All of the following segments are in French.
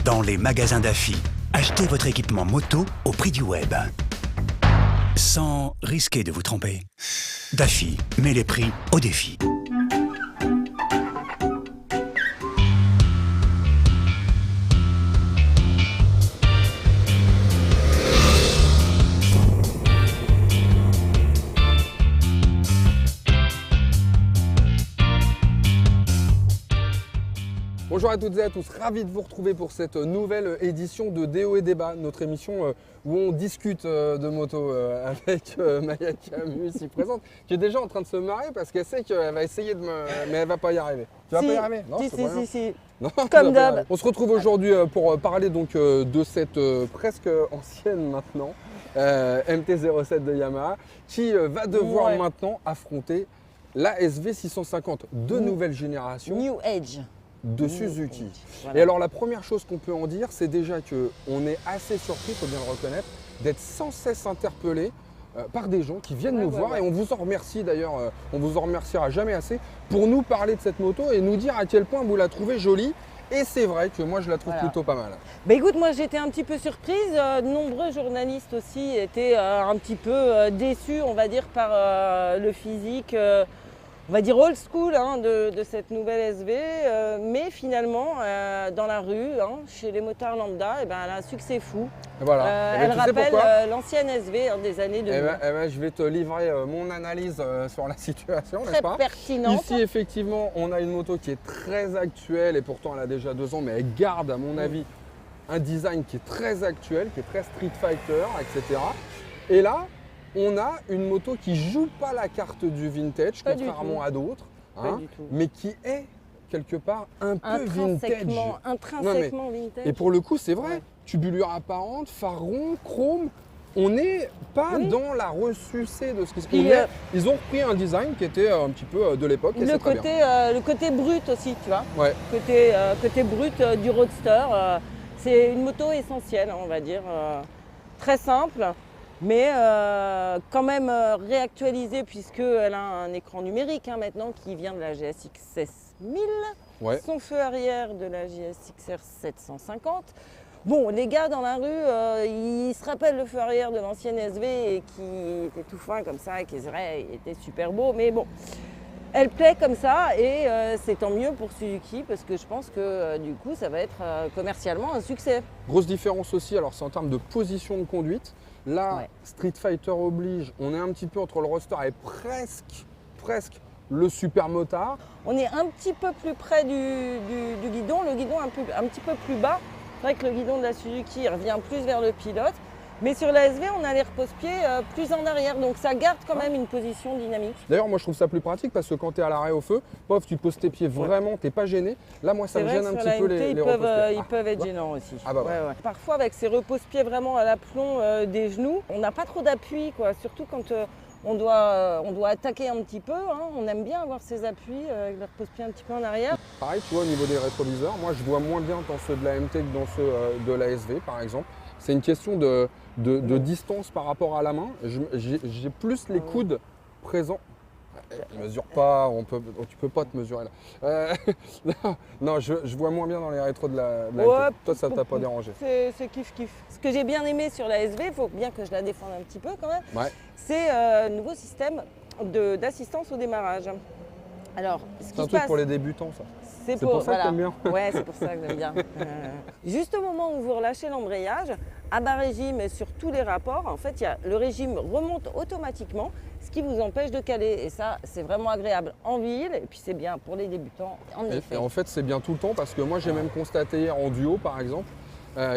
dans les magasins Daffy. Achetez votre équipement moto au prix du web. Sans risquer de vous tromper. Daffy met les prix au défi. Bonjour à toutes et à tous, ravi de vous retrouver pour cette nouvelle édition de Déo et Débat, notre émission où on discute de moto avec Maya Camus ici présente, qui est déjà en train de se marrer parce qu'elle sait qu'elle va essayer de me... mais elle va pas y arriver. Tu vas pas y arriver? Non, si. Non, comme d'hab. On se retrouve aujourd'hui pour parler donc de cette presque ancienne maintenant MT-07 de Yamaha qui va devoir maintenant affronter la SV650 de nouvelle génération. New Age. De Suzuki. Voilà. Et alors la première chose qu'on peut en dire, c'est déjà qu'on est assez surpris, il faut bien le reconnaître, d'être sans cesse interpellé par des gens qui viennent nous voir et on vous en remercie d'ailleurs, on vous en remerciera jamais assez pour nous parler de cette moto et nous dire à quel point vous la trouvez jolie. Et c'est vrai que moi je la trouve plutôt pas mal. Bah écoute, moi j'étais un petit peu surprise, de nombreux journalistes aussi étaient un petit peu déçus, on va dire, par le physique. On va dire old school de cette nouvelle SV, mais finalement, dans la rue, chez les motards lambda, elle a un succès fou. Voilà. Elle rappelle l'ancienne SV des années 2000. Je vais te livrer mon analyse sur la situation, n'est-ce Très pas? pertinente. Ici, effectivement, on a une moto qui est très actuelle et pourtant elle a déjà 2 ans, mais elle garde, à mon avis, un design qui est très actuel, qui est très Street Fighter, etc. Et là, on a une moto qui joue pas la carte du vintage, contrairement à d'autres, mais qui est quelque part un peu vintage. Intrinsèquement vintage. Et pour le coup, c'est vrai, tubulure apparente, phare rond, chrome, on n'est pas dans la ressucée de ce qui se passe. Ils ont repris un design qui était un petit peu de l'époque. Le côté brut aussi, tu vois. Ouais. Côté brut du roadster. C'est une moto essentielle, on va dire. Très simple. Mais quand même réactualisée puisqu'elle a un écran numérique maintenant qui vient de la GSX-S 1000, son feu arrière de la GSX-R 750. Bon, les gars dans la rue, ils se rappellent le feu arrière de l'ancienne SV et qui était tout fin comme ça, et qui était super beau, mais bon. Elle plaît comme ça et c'est tant mieux pour Suzuki parce que je pense que du coup ça va être commercialement un succès. Grosse différence aussi, alors c'est en termes de position de conduite. Là, Street Fighter oblige, on est un petit peu entre le roadster et presque le super motard. On est un petit peu plus près du guidon, le guidon un petit peu plus bas. C'est vrai que le guidon de la Suzuki revient plus vers le pilote. Mais sur la SV, on a les repose-pieds plus en arrière, donc ça garde quand même une position dynamique. D'ailleurs, moi je trouve ça plus pratique parce que quand tu es à l'arrêt au feu, tu poses tes pieds vraiment, tu n'es pas gêné. Là, moi ça me gêne un petit peu les repose-pieds. Ils peuvent être gênants aussi. Parfois, avec ces repose-pieds vraiment à l'aplomb des genoux, on n'a pas trop d'appui, surtout quand on doit attaquer un petit peu. On aime bien avoir ces appuis avec le repose-pied un petit peu en arrière. Pareil, tu vois, au niveau des rétroviseurs, moi je vois moins bien dans ceux de la MT que dans ceux de la SV par exemple. C'est une question de distance par rapport à la main. J'ai plus les coudes présents. Ne mesure pas, tu peux pas te mesurer là. non, je vois moins bien dans les rétros de la MT. Toi, ça t'a pas dérangé? C'est kiff. Ce que j'ai bien aimé sur la SV, il faut bien que je la défende un petit peu quand même, c'est un nouveau système d'assistance au démarrage. Alors, c'est un truc pour les débutants, ça. C'est pour ça que t'aimes bien. Ouais, c'est pour ça que j'aime bien. Juste au moment où vous relâchez l'embrayage, à bas régime et sur tous les rapports, en fait, le régime remonte automatiquement, ce qui vous empêche de caler. Et ça, c'est vraiment agréable en ville et puis c'est bien pour les débutants, en effet. Et en fait, c'est bien tout le temps parce que moi, j'ai même constaté hier en duo, par exemple,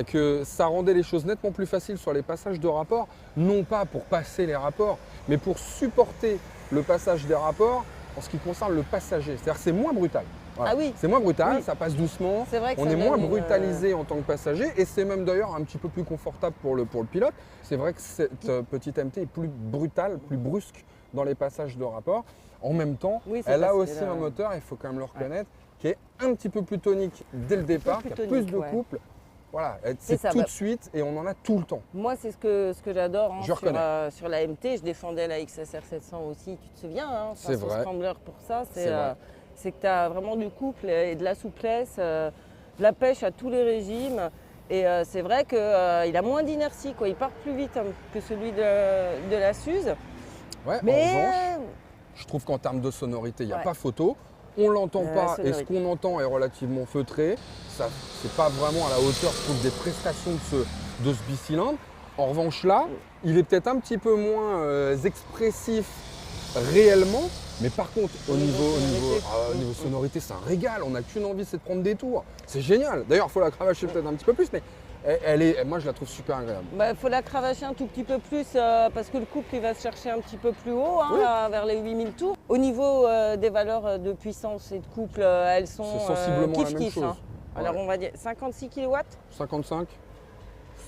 que ça rendait les choses nettement plus faciles sur les passages de rapports, non pas pour passer les rapports, mais pour supporter le passage des rapports en ce qui concerne le passager. C'est-à-dire que c'est moins brutal. Voilà. C'est moins brutal, ça passe doucement, on est moins brutalisé en tant que passager et c'est même d'ailleurs un petit peu plus confortable pour le pilote. C'est vrai que cette petite MT est plus brutale, plus brusque dans les passages de rapport. En même temps, elle a aussi un moteur, il faut quand même le reconnaître, qui est un petit peu plus tonique dès le départ, qui a plus de couple. Voilà, c'est tout de suite et on en a tout le temps. Moi, c'est ce que j'adore sur la MT. Je défendais la XSR 700 aussi, tu te souviens, c'est vrai. Scrambler pour ça. C'est que tu as vraiment du couple et de la souplesse. la pêche à tous les régimes. Et c'est vrai qu'il a moins d'inertie, quoi. Il part plus vite que celui de la Suze. Ouais, mais en revanche, je trouve qu'en termes de sonorité, il n'y a pas photo. On l'entend pas et ce qu'on entend est relativement feutré. Ça, c'est pas vraiment à la hauteur, je trouve, des prestations de ce bicylindre. En revanche, là, il est peut-être un petit peu moins expressif réellement. Mais par contre, au niveau sonorité, c'est un régal. On n'a qu'une envie, c'est de prendre des tours. C'est génial. D'ailleurs, il faut la cravacher peut-être un petit peu plus, mais moi, je la trouve super agréable. Il faut la cravacher un tout petit peu plus parce que le couple, il va se chercher un petit peu plus haut, vers les 8000 tours. Au niveau des valeurs de puissance et de couple, elles sont sensiblement la même kiff-kiff. chose. Alors, on va dire 56 kW, 55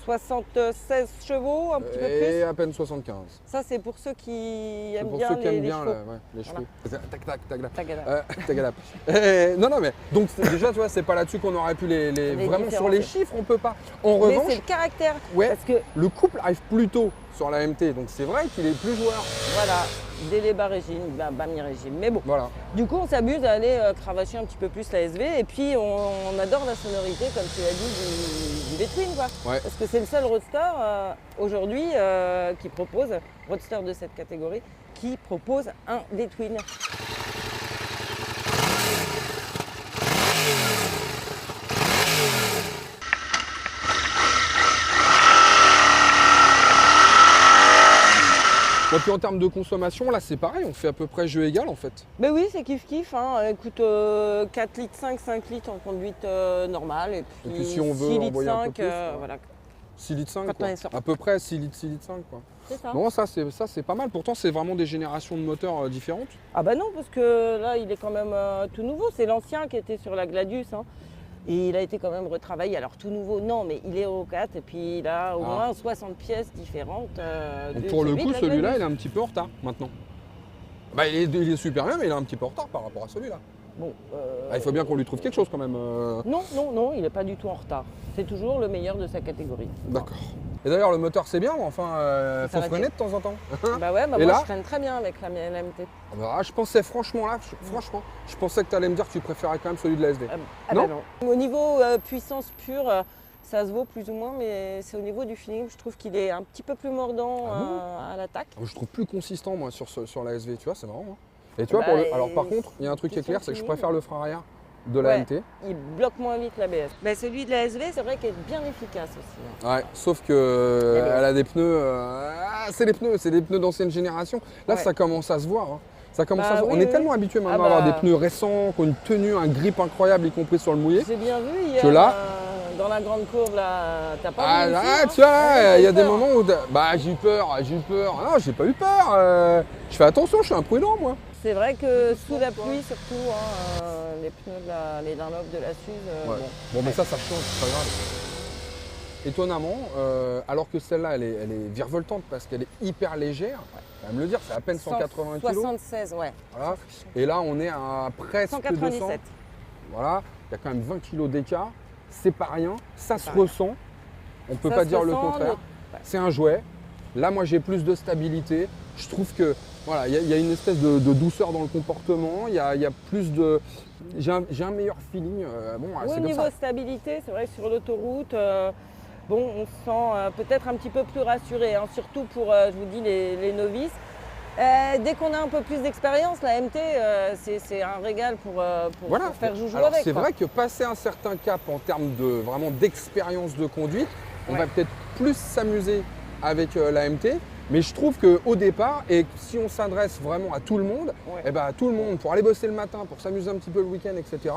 76 chevaux, un petit peu plus. Et à peine 75. Ça, c'est pour ceux qui aiment pour bien ceux qui aiment les bien chevaux. les chevaux. Tac, tac, tac, Tagadap. tagadap. Non, mais donc déjà, tu vois, c'est pas là-dessus qu'on aurait pu les vraiment sur les chiffres, on peut pas. En Mais revanche, c'est le caractère. ouais, Parce que, le couple arrive plus tôt sur la MT, donc c'est vrai qu'il est plus joueur. voilà, dès les bas régimes, bas mi-régime. Mais bon, Voilà. du coup, on s'amuse à aller cravacher un petit peu plus la SV. Et puis, on adore la sonorité, comme tu l'as dit, du V-Twin, quoi. Ouais. Parce que c'est le seul roadster aujourd'hui qui propose, roadster de cette catégorie, qui propose un V-Twin. Bon, puis en termes de consommation, là c'est pareil, on fait à peu près jeu égal en fait. Mais oui, c'est kiff-kiff. Écoute, 4 litres 5 litres en conduite normale. Et puis si on veut 6 litres envoyer un peu 5, plus, voilà. 6 litres 5 Quand quoi. on est sorti. À peu près 6 litres 5 quoi. C'est ça. Non, ça c'est pas mal. Pourtant c'est vraiment des générations de moteurs différentes. Ah bah non, parce que là, il est quand même tout nouveau. C'est l'ancien qui était sur la Gladius. Et il a été quand même retravaillé. Alors tout nouveau, non, mais il est Euro 4 et puis il a au moins 60 pièces différentes. Donc pour le coup, celui-là, il est un petit peu en retard maintenant. Bah, il est super bien, mais il est un petit peu en retard par rapport à celui-là. Bon, Il faut bien qu'on lui trouve quelque chose quand même. Non, il n'est pas du tout en retard. C'est toujours le meilleur de sa catégorie. D'accord. Et d'ailleurs, le moteur c'est bien, mais enfin, faut freiner de temps en temps. Bah ouais, moi là je freine très bien avec la MT. Je pensais franchement je pensais que tu allais me dire que tu préférais quand même celui de la SD. Non, bah non. Au niveau puissance pure, ça se vaut plus ou moins, mais c'est au niveau du feeling, je trouve qu'il est un petit peu plus mordant à l'attaque. Je trouve plus consistant moi sur la SV, tu vois, c'est marrant. Hein. Et tu vois, alors par contre, il y a un truc qui est clair, c'est que je préfère le frein arrière de la MT. Il bloque moins vite l'ABS. Bah, celui de la SV, c'est vrai qu'il est bien efficace aussi. Ouais, sauf que elle a des pneus, c'est des pneus d'ancienne génération. Là, ça commence à se voir. Hein. Ça commence à se voir. On est tellement habitué maintenant à avoir des pneus récents, qui ont une tenue, un grip incroyable, y compris sur le mouillé. J'ai bien vu hier. Que là, dans la grande courbe, là, t'as pas vu tu vois, il y a des moments où j'ai eu peur. Non, j'ai pas eu peur. Je fais attention, je suis imprudent moi. C'est vrai que sous la pluie, surtout, les pneus, les Dunlop de la Suze. Bon, mais ça change, c'est pas grave. Étonnamment, alors que celle-là, elle est virevoltante parce qu'elle est hyper légère. On va me le dire, c'est à peine 180 kg. 76, ouais. Voilà. Et là, on est à presque 197. 200. Voilà, il y a quand même 20 kg d'écart. C'est pas rien, ça se ressent. On ne peut pas dire le contraire. C'est un jouet. Là, moi, j'ai plus de stabilité. Je trouve que voilà, il y a une espèce de douceur dans le comportement. Il y a plus de, j'ai un meilleur feeling. Au niveau stabilité, c'est vrai que sur l'autoroute, on se sent peut-être un petit peu plus rassuré, surtout pour, je vous dis, les novices. Dès qu'on a un peu plus d'expérience, la MT, c'est un régal pour faire joujou avec. C'est vrai que passer un certain cap en termes d'expérience de conduite, on va peut-être plus s'amuser avec la MT. Mais je trouve qu'au départ, et si on s'adresse vraiment à tout le monde, tout le monde, pour aller bosser le matin, pour s'amuser un petit peu le week-end, etc.,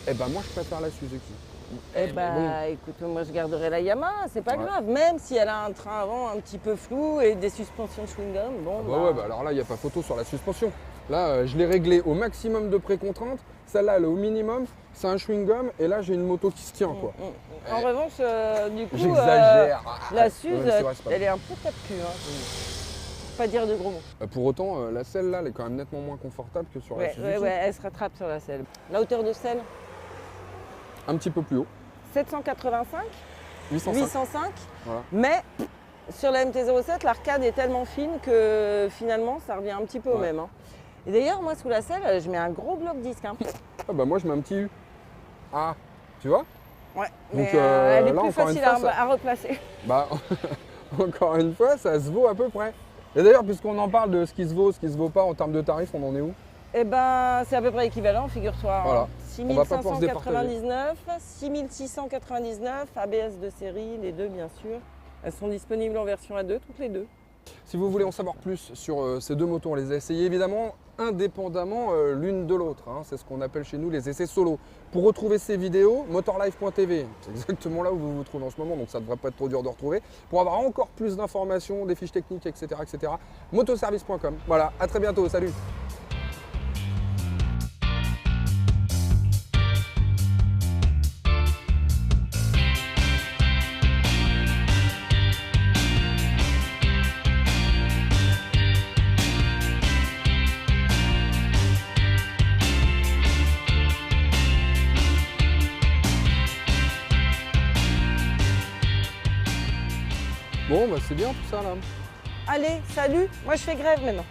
moi je préfère la Suzuki. Écoute, moi je garderai la Yamaha, c'est pas grave, même si elle a un train avant un petit peu flou et des suspensions chewing-gum. Alors là, il n'y a pas photo sur la suspension. Là, je l'ai réglé au maximum de précontrainte. Celle-là, elle est au minimum. C'est un chewing-gum et là, j'ai une moto qui se tient. Quoi. En revanche, du coup, j'exagère. La Suze, elle est un peu tape-cul. Pas dire de gros mots. Pour autant, la selle là, elle est quand même nettement moins confortable que sur la Suzuki. Elle se rattrape sur la selle. La hauteur de selle un petit peu plus haut. 785 805. Voilà. Mais sur la MT-07, l'arcade est tellement fine que finalement, ça revient un petit peu au même. Et d'ailleurs, moi, sous la selle, je mets un gros bloc disque. Moi, je mets un petit U. Ah, tu vois? Ouais, Donc, mais elle est là, plus encore une facile fois, à replacer. Bah, encore une fois, ça se vaut à peu près. Et d'ailleurs, puisqu'on en parle de ce qui se vaut pas en termes de tarifs, on en est où? Eh ben, c'est à peu près équivalent, figure-toi. Voilà. 6 On va pas pouvoir se 599, 6 699, ABS de série, les deux bien sûr. Elles sont disponibles en version A2, toutes les deux. Si vous voulez en savoir plus sur ces deux motos, on les a essayées évidemment indépendamment l'une de l'autre. Hein. C'est ce qu'on appelle chez nous les essais solo. Pour retrouver ces vidéos, motorlife.tv, c'est exactement là où vous vous trouvez en ce moment, donc ça ne devrait pas être trop dur de retrouver. Pour avoir encore plus d'informations, des fiches techniques, etc., motoservice.com. Voilà, à très bientôt, salut! Bon, bah c'est bien tout ça là. Allez, salut, moi je fais grève maintenant.